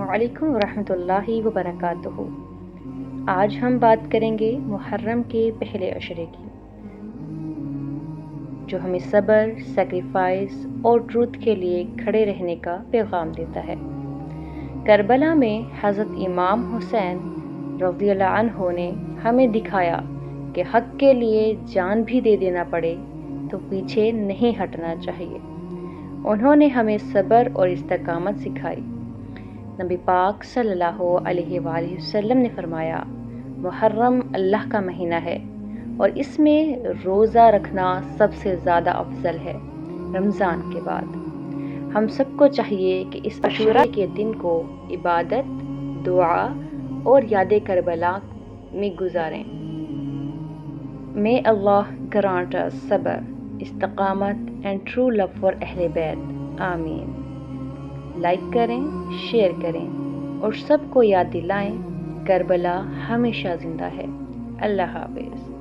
علیکم ورحمۃ اللہ وبرکاتہ۔ آج ہم بات کریں گے محرم کے پہلے عشرے کی، جو ہمیں صبر، سیکریفائس اور ٹروتھ کے لیے کھڑے رہنے کا پیغام دیتا ہے۔ کربلا میں حضرت امام حسین رضی اللہ عنہ نے ہمیں دکھایا کہ حق کے لیے جان بھی دے دینا پڑے تو پیچھے نہیں ہٹنا چاہیے۔ انہوں نے ہمیں صبر اور استقامت سکھائی۔ نبی پاک صلی اللہ علیہ وآلہ وسلم نے فرمایا، محرم اللہ کا مہینہ ہے اور اس میں روزہ رکھنا سب سے زیادہ افضل ہے رمضان کے بعد۔ ہم سب کو چاہیے کہ اس عاشورہ کے دن کو عبادت، دعا اور یاد کربلا میں گزاریں۔ May Allah grant us صبر، استقامت and true love for اہل بیت، آمین۔ لائک کریں، شیئر کریں اور سب کو یاد دلائیں، کربلا ہمیشہ زندہ ہے۔ اللہ حافظ۔